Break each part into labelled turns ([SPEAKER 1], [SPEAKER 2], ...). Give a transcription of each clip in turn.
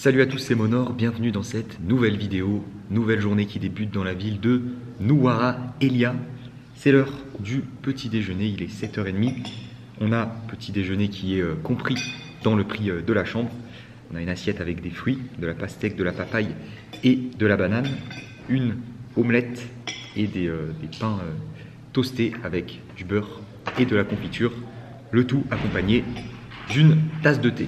[SPEAKER 1] Salut à tous, c'est Monor, bienvenue dans cette nouvelle vidéo, nouvelle journée qui débute dans la ville de Nuwara Eliya. C'est l'heure du petit déjeuner, il est 7h30. On a petit déjeuner qui est compris dans le prix de la chambre. On a une assiette avec des fruits, de la pastèque, de la papaye et de la banane, une omelette et des pains toastés avec du beurre et de la confiture, le tout accompagné d'une tasse de thé.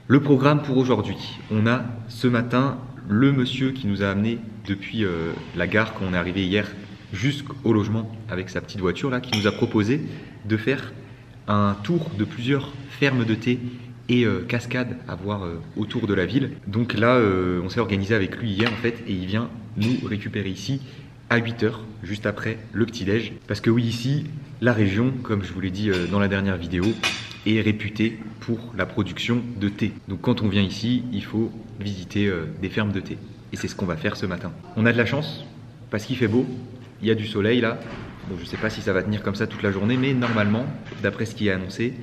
[SPEAKER 1] Le programme pour aujourd'hui, on a ce matin le monsieur qui nous a amené depuis la gare quand on est arrivé hier jusqu'au logement avec sa petite voiture là, qui nous a proposé de faire un tour de plusieurs fermes de thé et cascades à voir autour de la ville. Donc là, on s'est organisé avec lui hier en fait et il vient nous récupérer ici à 8h, juste après le petit-déj. Parce que oui, ici, la région, comme je vous l'ai dit dans la dernière vidéo, est réputée pour la production de thé. Donc quand on vient ici, il faut visiter des fermes de thé. Et c'est ce qu'on va faire ce matin. On a de la chance, parce qu'il fait beau, il y a du soleil là. Bon, je ne sais pas si ça va tenir comme ça toute la journée, mais normalement, d'après ce qui est annoncé,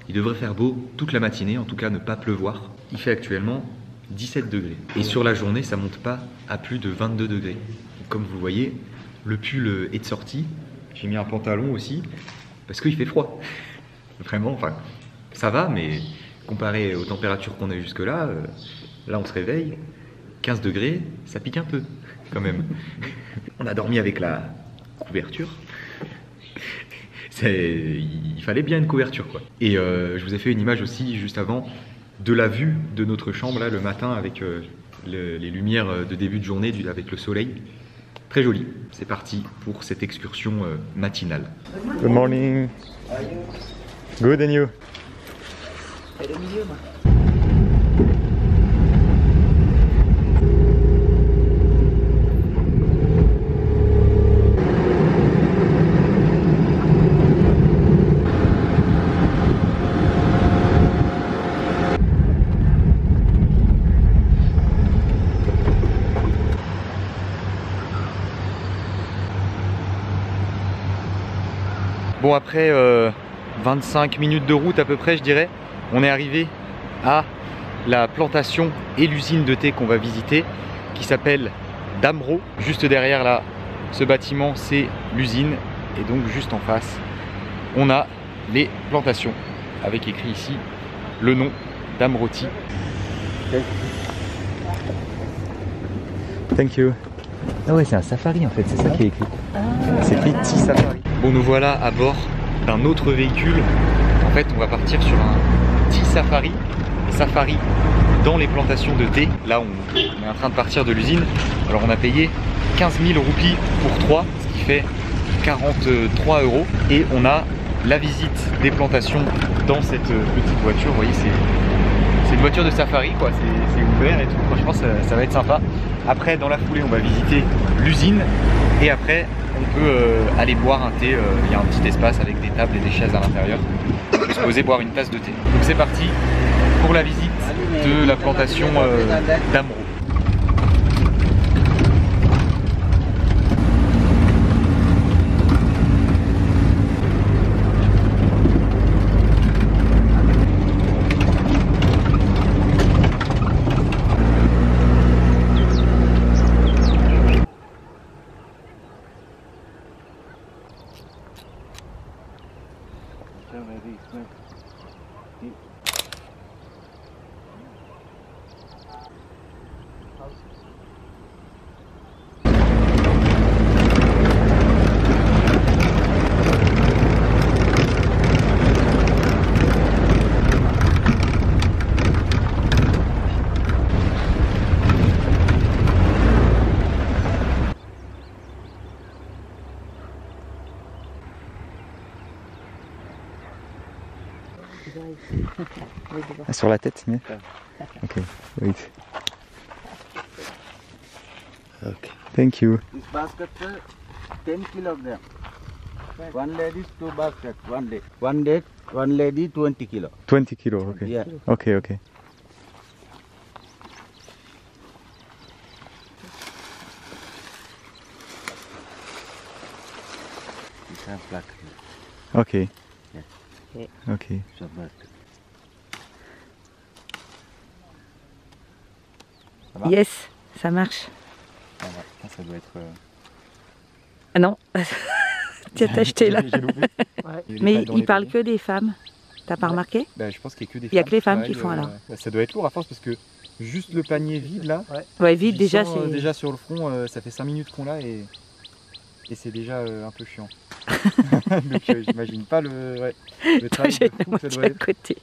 [SPEAKER 1] il devrait faire beau toute la matinée, en tout cas ne pas pleuvoir. Il fait actuellement 17 degrés. Et sur la journée, ça ne monte pas à plus de 22 degrés. Comme vous voyez, le pull est de sortie. J'ai mis un pantalon aussi, parce qu'il fait froid. Vraiment, enfin, ça va, mais comparé aux températures qu'on a jusque là, là on se réveille, 15 degrés, ça pique un peu, quand même. On a dormi avec la couverture. Il fallait bien une couverture, quoi. Et je vous ai fait une image aussi, juste avant, de la vue de notre chambre, là, le matin, avec les lumières de début de journée, avec le soleil. Très joli. C'est parti pour cette excursion matinale. Good morning. Good, and you? Bon, après 25 minutes de route à peu près, je dirais, on est arrivé à la plantation et l'usine de thé qu'on va visiter, qui s'appelle Damro. Juste derrière là, ce bâtiment, c'est l'usine, et donc juste en face, on a les plantations, avec écrit ici le nom Damro Tea. Thank you. Ah ouais, c'est un safari en fait, c'est ça qui est écrit. C'est écrit Tea Safari. Bon, nous voilà à bord d'un autre véhicule. En fait, on va partir sur un Tea Safari. Safari dans les plantations de thé. Là, on est en train de partir de l'usine. Alors, on a payé 15 000 roupies pour 3, ce qui fait 43 €. Et on a la visite des plantations dans cette petite voiture. Vous voyez, c'est une voiture de safari, quoi. C'est ouvert et tout. Franchement, ça va être sympa. Après, dans la foulée, on va visiter l'usine. Et après, on peut aller boire un thé. Il y a un petit espace avec des tables et des chaises à l'intérieur. On peut se poser, boire une tasse de thé. Donc c'est parti pour la visite de la plantation Damro. Ah, sur la tête, mais... Ok, wait. Okay. Thank you.
[SPEAKER 2] This basket, 10 kilograms. One lady, 2 baskets, one day. One lady, 20 kilo.
[SPEAKER 1] 20 kilos, ok.
[SPEAKER 2] Yeah.
[SPEAKER 1] Ok, ok.
[SPEAKER 2] This has black.
[SPEAKER 1] Ok.
[SPEAKER 2] Yeah.
[SPEAKER 1] Ok.
[SPEAKER 2] So basket. va?
[SPEAKER 3] Yes, ça marche.
[SPEAKER 1] Ah ouais, ça doit être...
[SPEAKER 3] Ah non, tu as acheté là.
[SPEAKER 1] J'ai loupé. Ouais.
[SPEAKER 3] Mais il parle que des femmes. T'as pas remarqué?
[SPEAKER 1] Bah, je pense qu'il y a que des femmes.
[SPEAKER 3] Il y a que les femmes qui font alors.
[SPEAKER 1] Ça doit être lourd à force parce que juste le panier vide là.
[SPEAKER 3] Ouais, vide déjà c'est.
[SPEAKER 1] Déjà sur le front, ça fait 5 minutes qu'on l'a et c'est déjà un peu chiant. Donc j'imagine pas le travail de fou que ça doit être. À côté.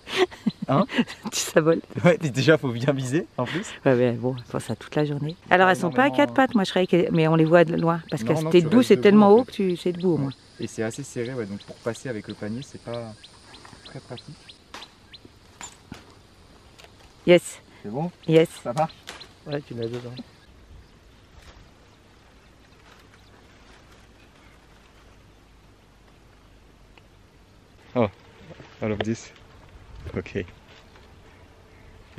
[SPEAKER 1] Hein?
[SPEAKER 3] Tu s'avoles.
[SPEAKER 1] Ouais, déjà faut bien viser en plus.
[SPEAKER 3] Ouais, mais bon, je pense à toute la journée. Alors elles sont pas à quatre pattes, moi je croyais qu'elles... mais on les voit de loin parce que t'es debout, c'est tellement haut que c'est debout au moins.
[SPEAKER 1] Et c'est assez serré, ouais, donc pour passer avec le panier, c'est pas très pratique.
[SPEAKER 3] Yes.
[SPEAKER 1] C'est bon?
[SPEAKER 3] Yes.
[SPEAKER 1] Ça marche?
[SPEAKER 2] Ouais, tu l'as dedans.
[SPEAKER 1] Oh, I love this. Ok.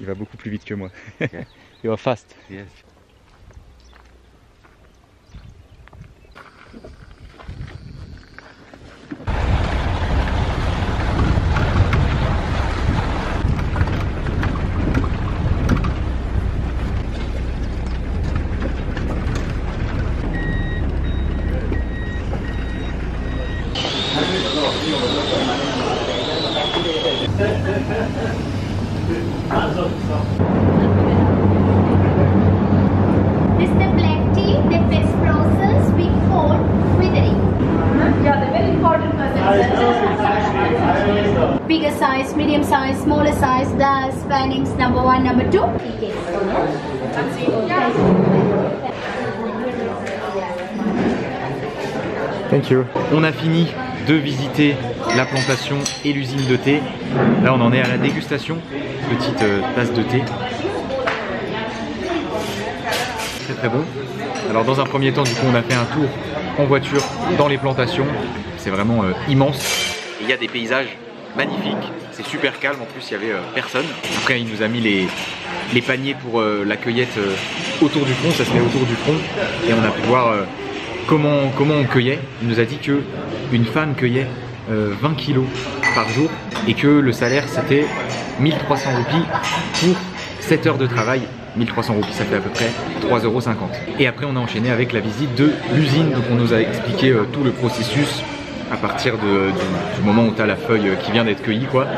[SPEAKER 1] Il va beaucoup plus vite que moi. Okay. You are fast. Yes.
[SPEAKER 4] This is the black tea that best process before withering. Yeah, the very important percentages. Bigger size, medium size, smaller size, the spannings number 1, number 2.
[SPEAKER 1] Thank you. On a fini de visiter la plantation et l'usine de thé. Là on en est à la dégustation. Petite tasse de thé. Très très bon. Alors dans un premier temps du coup on a fait un tour en voiture dans les plantations. C'est vraiment immense. Il y a des paysages magnifiques. C'est super calme, en plus il y avait personne. Après il nous a mis les paniers pour la cueillette autour du front. Ça se met autour du front et on a pu voir comment on cueillait. Il nous a dit que une femme cueillait 20 kilos par jour et que le salaire c'était 1300 roupies pour 7 heures de travail. 1300 roupies, ça fait à peu près 3,50 €. Et après on a enchaîné avec la visite de l'usine. Donc on nous a expliqué tout le processus à partir du moment où tu as la feuille qui vient d'être cueillie quoi,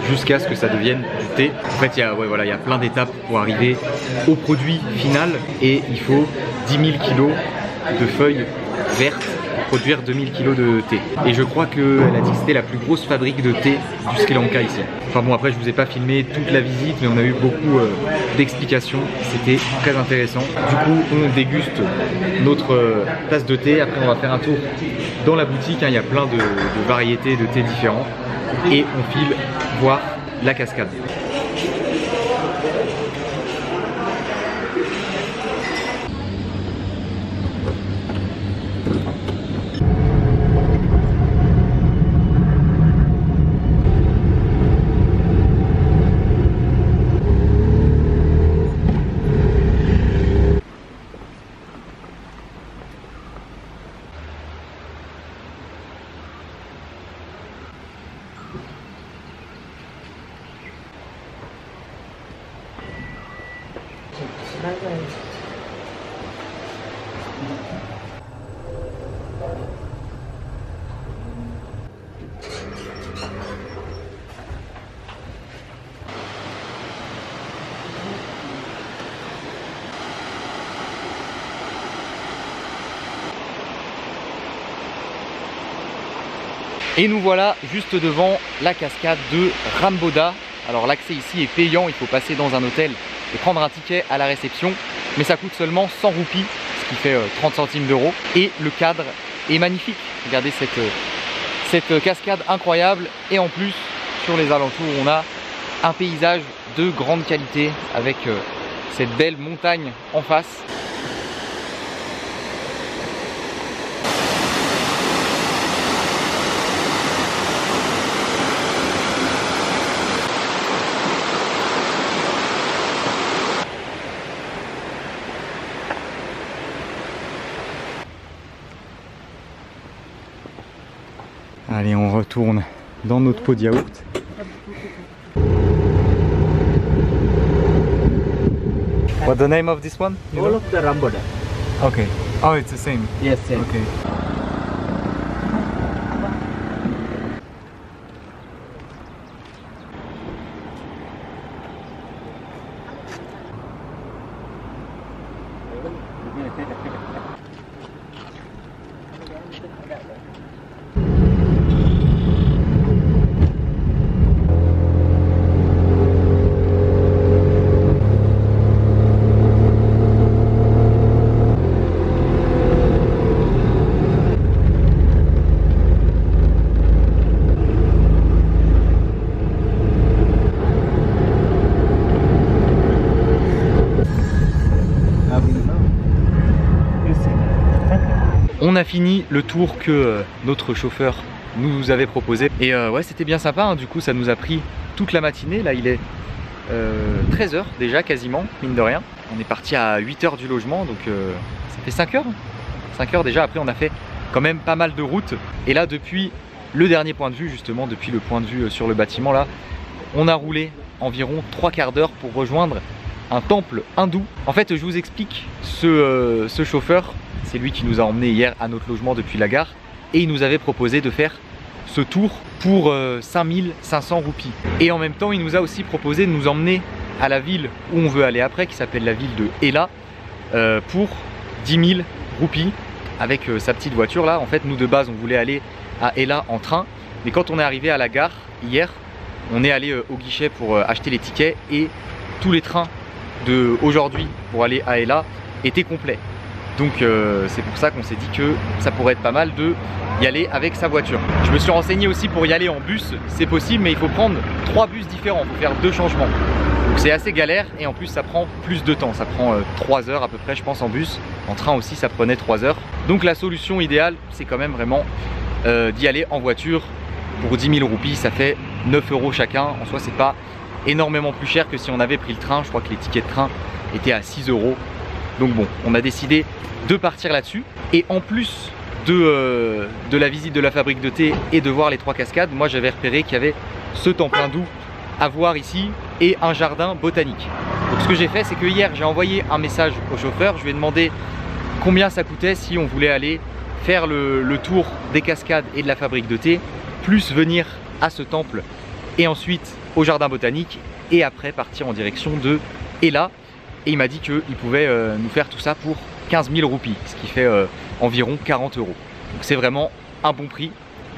[SPEAKER 1] jusqu'à ce que ça devienne du thé. En fait il y a plein d'étapes pour arriver au produit final et il faut 10 000 kilos de feuilles vertes pour produire 2000 kg de thé. Et je crois qu'elle a dit que c'était la plus grosse fabrique de thé du Sri Lanka ici. Enfin bon, après je vous ai pas filmé toute la visite, mais on a eu beaucoup d'explications. C'était très intéressant. Du coup, on déguste notre tasse de thé. Après, on va faire un tour dans la boutique. Il y a plein de variétés de thé différents. Et on file voir la cascade. Et nous voilà juste devant la cascade de Ramboda. Alors l'accès ici est payant, il faut passer dans un hôtel et prendre un ticket à la réception. Mais ça coûte seulement 100 roupies, ce qui fait 30 centimes d'euros. Et le cadre est magnifique. Regardez cette cascade incroyable. Et en plus, sur les alentours, on a un paysage de grande qualité avec cette belle montagne en face. Allez, on retourne dans notre pot de yaourt. What's the name of this one? You
[SPEAKER 2] All
[SPEAKER 1] know?
[SPEAKER 2] of the rambutan.
[SPEAKER 1] Okay. Oh, it's the same.
[SPEAKER 2] Yes, same.
[SPEAKER 1] Okay. On a fini le tour que notre chauffeur nous avait proposé et ouais, c'était bien sympa, hein. Du coup ça nous a pris toute la matinée. Là il est 13h déjà quasiment, mine de rien. On est parti à 8h du logement, donc ça fait 5 heures. 5 heures déjà. Après on a fait quand même pas mal de routes. Et là depuis le dernier point de vue, justement depuis le point de vue sur le bâtiment là, on a roulé environ 3 quarts d'heure pour rejoindre un temple hindou. En fait je vous explique, ce chauffeur, c'est lui qui nous a emmenés hier à notre logement depuis la gare et il nous avait proposé de faire ce tour pour 5500 roupies. Et en même temps il nous a aussi proposé de nous emmener à la ville où on veut aller après, qui s'appelle la ville de Ela, pour 10 000 roupies avec sa petite voiture là. En fait nous de base on voulait aller à Ela en train, mais quand on est arrivé à la gare hier, on est allé au guichet pour acheter les tickets et tous les trains de aujourd'hui pour aller à Ela étaient complets. Donc c'est pour ça qu'on s'est dit que ça pourrait être pas mal de y aller avec sa voiture. Je me suis renseigné aussi pour y aller en bus, c'est possible, mais il faut prendre 3 bus différents, il faut faire 2 changements. Donc c'est assez galère et en plus ça prend plus de temps, ça prend 3 heures à peu près je pense en bus. En train aussi ça prenait 3 heures. Donc la solution idéale c'est quand même vraiment d'y aller en voiture pour 10 000 roupies, ça fait 9 € chacun. En soi c'est pas énormément plus cher que si on avait pris le train, je crois que les tickets de train étaient à 6 €. Donc bon, on a décidé de partir là-dessus. Et en plus de la visite de la fabrique de thé et de voir les 3 cascades, moi j'avais repéré qu'il y avait ce temple hindou à voir ici et un jardin botanique. Donc ce que j'ai fait, c'est que hier j'ai envoyé un message au chauffeur, je lui ai demandé combien ça coûtait si on voulait aller faire le tour des cascades et de la fabrique de thé, plus venir à ce temple et ensuite au jardin botanique et après partir en direction de Ela. Et il m'a dit qu'il pouvait nous faire tout ça pour 15 000 roupies, ce qui fait environ 40 €. Donc c'est vraiment un bon prix,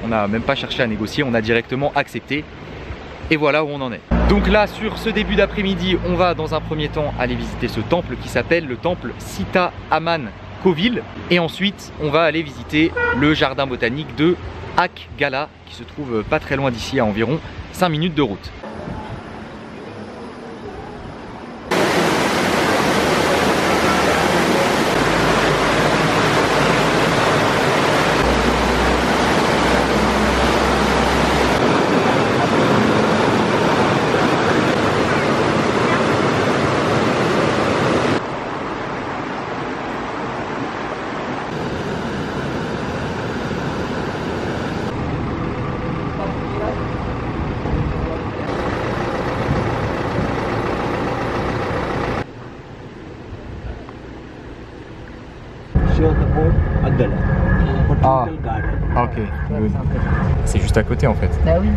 [SPEAKER 1] on n'a même pas cherché à négocier, on a directement accepté. Et voilà où on en est. Donc là sur ce début d'après-midi, on va dans un premier temps aller visiter ce temple qui s'appelle le temple Sita Aman Kovil. Et ensuite on va aller visiter le jardin botanique de Ak Gala qui se trouve pas très loin d'ici, à environ 5 minutes de route. Ah, ok, good. C'est juste à côté en fait.
[SPEAKER 3] Bah oui.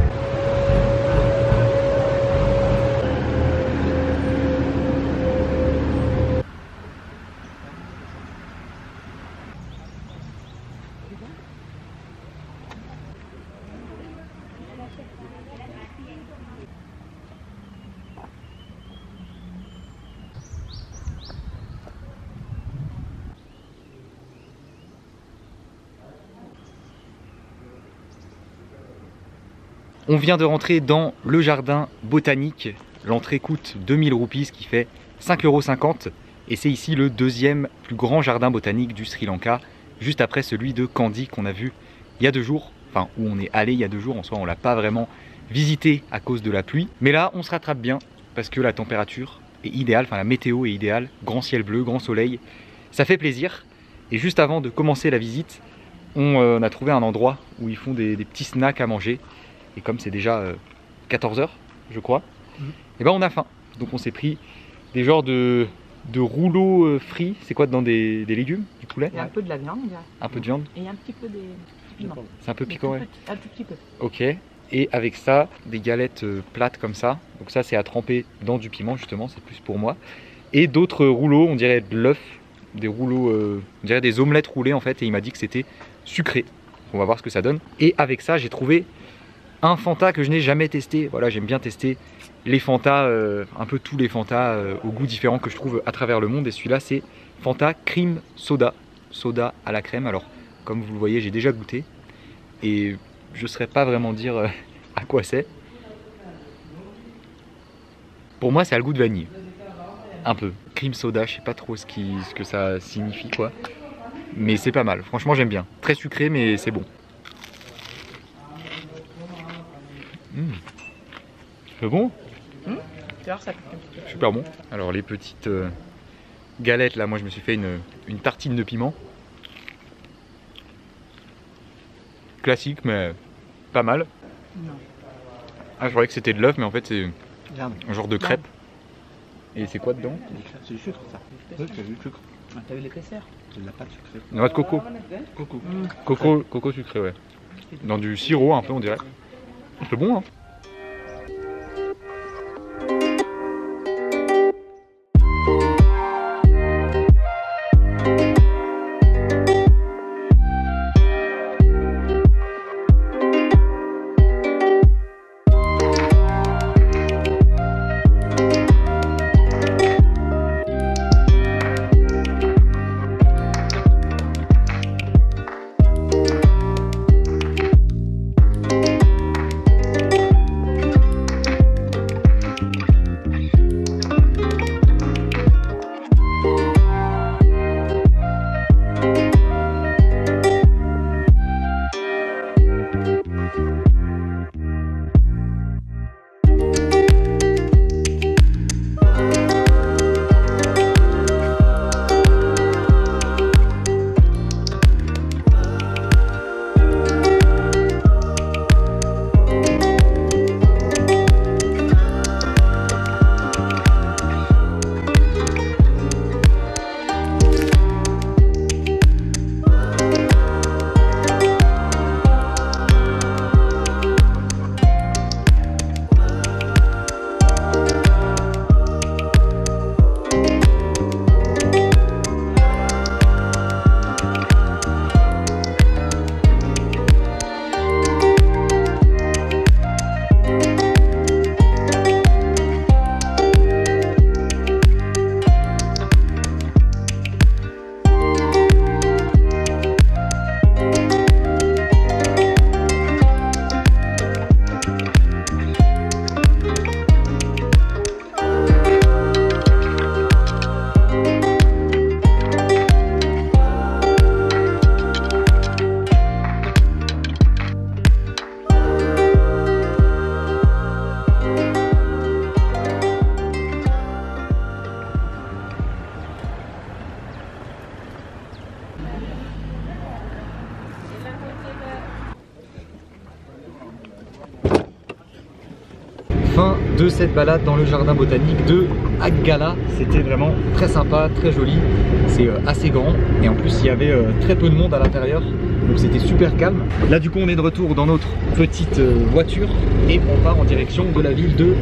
[SPEAKER 1] On vient de rentrer dans le jardin botanique. L'entrée coûte 2000 roupies, ce qui fait 5,50 €. Et c'est ici le deuxième plus grand jardin botanique du Sri Lanka, juste après celui de Kandy qu'on a vu il y a 2 jours. Enfin, où on est allé il y a 2 jours. En soi, on l'a pas vraiment visité à cause de la pluie. Mais là, on se rattrape bien parce que la température est idéale, enfin la météo est idéale. Grand ciel bleu, grand soleil. Ça fait plaisir. Et juste avant de commencer la visite, on a trouvé un endroit où ils font des petits snacks à manger. Et comme c'est déjà 14 h, je crois, et ben on a faim. Donc on s'est pris des genres de de rouleaux frits. C'est quoi dedans, des légumes, du poulet?
[SPEAKER 3] Et un peu de la viande.
[SPEAKER 1] Un peu de viande.
[SPEAKER 3] Et un petit peu des piments.
[SPEAKER 1] C'est un peu piquant, ouais.
[SPEAKER 3] Un tout petit peu.
[SPEAKER 1] Ok. Et avec ça, des galettes plates comme ça. Donc ça, c'est à tremper dans du piment, justement, c'est plus pour moi. Et d'autres rouleaux, on dirait de l'œuf, des rouleaux, on dirait des omelettes roulées en fait. Et il m'a dit que c'était sucré. On va voir ce que ça donne. Et avec ça, j'ai trouvé un Fanta que je n'ai jamais testé. Voilà, j'aime bien tester les Fanta, un peu tous les Fanta au goût différent que je trouve à travers le monde. Et celui-là, c'est Fanta Cream Soda. Soda à la crème. Alors, comme vous le voyez, j'ai déjà goûté. Et je ne saurais pas vraiment dire à quoi c'est. Pour moi, ça a le goût de vanille. Un peu. Cream Soda, je sais pas trop ce que ça signifie, quoi. Mais c'est pas mal. Franchement, j'aime bien. Très sucré, mais c'est bon. C'est bon. Super bon. Alors les petites galettes là, moi je me suis fait une tartine de piment. Classique mais pas mal.
[SPEAKER 3] Non.
[SPEAKER 1] Ah je croyais que c'était de l'œuf mais en fait c'est un genre de crêpe.
[SPEAKER 3] Non.
[SPEAKER 1] Et c'est quoi dedans?
[SPEAKER 2] C'est du sucre ça. Oui, c'est du sucre.
[SPEAKER 3] T'as vu l'épaisseur?
[SPEAKER 2] C'est de la pâte sucrée.
[SPEAKER 1] Noix de coco. Coco sucré, ouais. Dans du sirop un peu on dirait. C'est bon hein. Fin de cette balade dans le jardin botanique de Aggala. C'était vraiment très sympa, très joli. C'est assez grand et en plus il y avait très peu de monde à l'intérieur. Donc c'était super calme. Là du coup on est de retour dans notre petite voiture et on part en direction de la ville de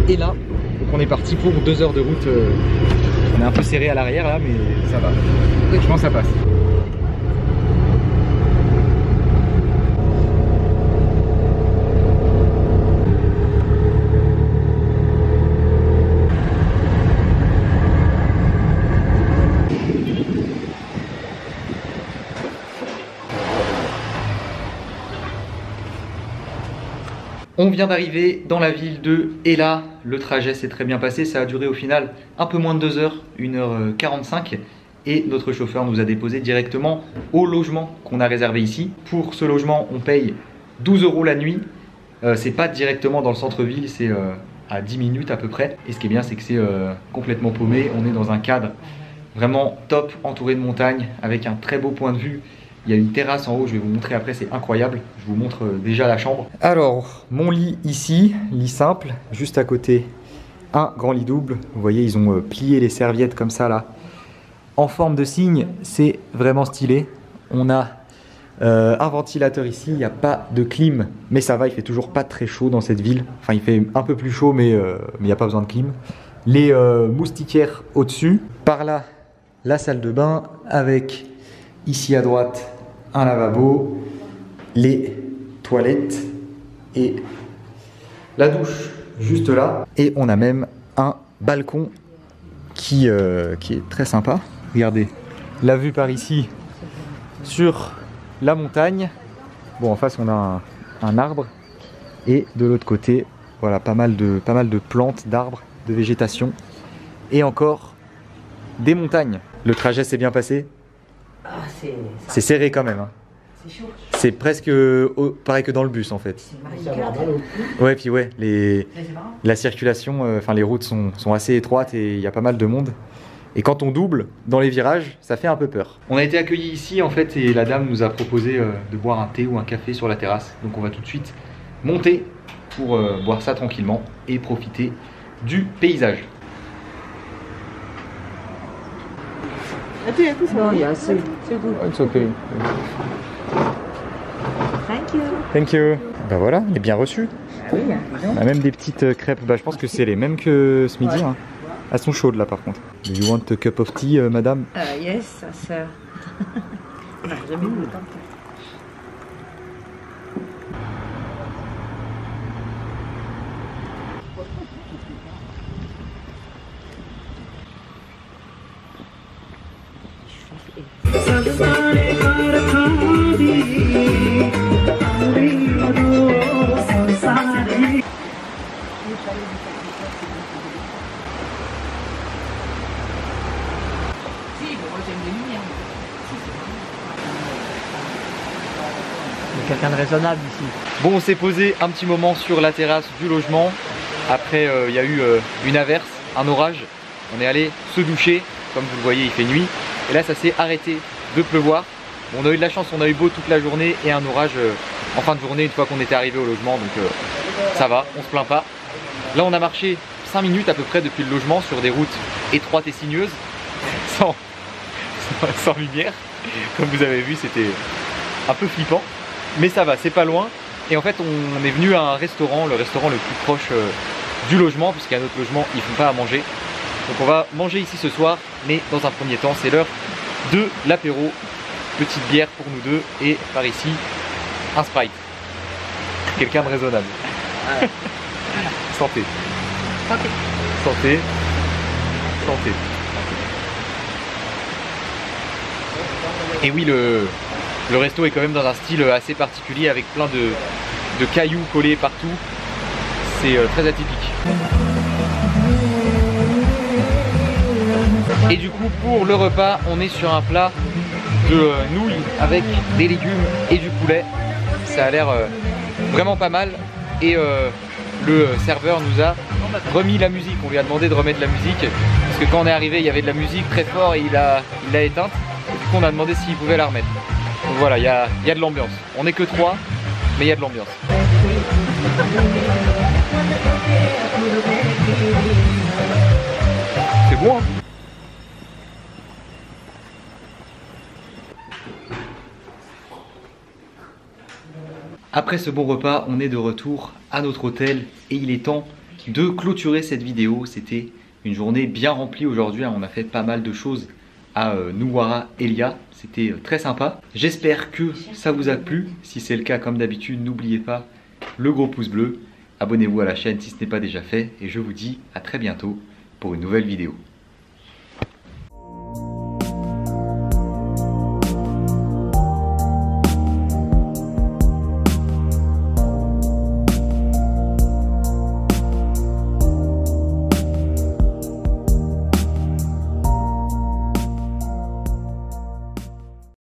[SPEAKER 1] Ela. Donc on est parti pour 2 heures de route. On est un peu serré à l'arrière là mais ça va. Je pense que ça passe. On vient d'arriver dans la ville de Ela, le trajet s'est très bien passé, ça a duré au final un peu moins de 2 heures, 1h45 et notre chauffeur nous a déposé directement au logement qu'on a réservé ici. Pour ce logement on paye 12 € la nuit, c'est pas directement dans le centre-ville, c'est à 10 minutes à peu près et ce qui est bien c'est que c'est complètement paumé, on est dans un cadre vraiment top, entouré de montagnes avec un très beau point de vue. Il y a une terrasse en haut, je vais vous montrer après, c'est incroyable. Je vous montre déjà la chambre. Alors, mon lit ici, lit simple, juste à côté un grand lit double. Vous voyez, ils ont plié les serviettes comme ça là, en forme de cygne. C'est vraiment stylé. On a un ventilateur ici, il n'y a pas de clim, mais ça va, il fait toujours pas très chaud dans cette ville. Enfin, il fait un peu plus chaud, mais il n'y a pas besoin de clim. Les moustiquaires au-dessus. Par là, la salle de bain avec ici à droite un lavabo, les toilettes et la douche juste là. Et on a même un balcon qui est très sympa. Regardez, la vue par ici sur la montagne. Bon, en face on a un arbre et de l'autre côté, voilà, pas mal de plantes, d'arbres, de végétation et encore des montagnes. Le trajet s'est bien passé. C'est serré quand même, hein.
[SPEAKER 3] C'est chaud.
[SPEAKER 1] C'est presque pareil que dans le bus en fait. Ouais, puis ouais, la circulation, enfin les routes sont assez étroites et il y a pas mal de monde. Et quand on double dans les virages, ça fait un peu peur. On a été accueillis ici en fait et la dame nous a proposé de boire un thé ou un café sur la terrasse. Donc on va tout de suite monter pour boire ça tranquillement et profiter du paysage.
[SPEAKER 3] Non, il y a assez. C'est tout.
[SPEAKER 1] It's okay.
[SPEAKER 3] Thank you.
[SPEAKER 1] Thank you. Bah voilà, il est bien reçu.
[SPEAKER 3] Ah oui,
[SPEAKER 1] On a même des petites crêpes. Bah je pense que c'est les mêmes que ce midi. Hein. Elles sont chaudes là par contre. Do you want a cup of tea, madame?
[SPEAKER 3] Yes, sir. J'ai jamais vu le temps.
[SPEAKER 2] Quelqu'un de raisonnable ici.
[SPEAKER 1] Bon, on s'est posé un petit moment sur la terrasse du logement. Après, il y a eu une averse, un orage. On est allé se doucher. Comme vous le voyez, il fait nuit. Et là, ça s'est arrêté de pleuvoir. On a eu de la chance, on a eu beau toute la journée et un orage en fin de journée une fois qu'on était arrivé au logement. Donc ça va, on se plaint pas. Là, on a marché 5 minutes à peu près depuis le logement sur des routes étroites et sinueuses, sans lumière. Comme vous avez vu, c'était un peu flippant. Mais ça va, c'est pas loin. Et en fait, on est venu à un restaurant, le restaurant le plus proche du logement, puisqu'il y a un autre logement, ils font pas à manger. Donc on va manger ici ce soir, mais dans un premier temps, c'est l'heure de l'apéro. Petite bière pour nous deux, et par ici, un Sprite. Quelqu'un de raisonnable. Santé.
[SPEAKER 3] Santé.
[SPEAKER 1] Santé. Santé. Et oui, le resto est quand même dans un style assez particulier avec plein de cailloux collés partout. C'est très atypique. Et du coup, pour le repas, on est sur un plat de nouilles avec des légumes et du poulet. Ça a l'air vraiment pas mal. Et le serveur nous a remis la musique. On lui a demandé de remettre la musique parce que quand on est arrivé, il y avait de la musique très fort et il l'a éteinte. Et du coup, on a demandé s'il pouvait la remettre. Donc voilà, il y a de l'ambiance. On n'est que 3, mais il y a de l'ambiance. C'est bon, hein? Après ce bon repas, on est de retour à notre hôtel et il est temps de clôturer cette vidéo. C'était une journée bien remplie aujourd'hui, on a fait pas mal de choses à Nuwara Eliya, c'était très sympa. J'espère que ça vous a plu. Si c'est le cas, comme d'habitude, n'oubliez pas le gros pouce bleu. Abonnez-vous à la chaîne si ce n'est pas déjà fait et je vous dis à très bientôt pour une nouvelle vidéo.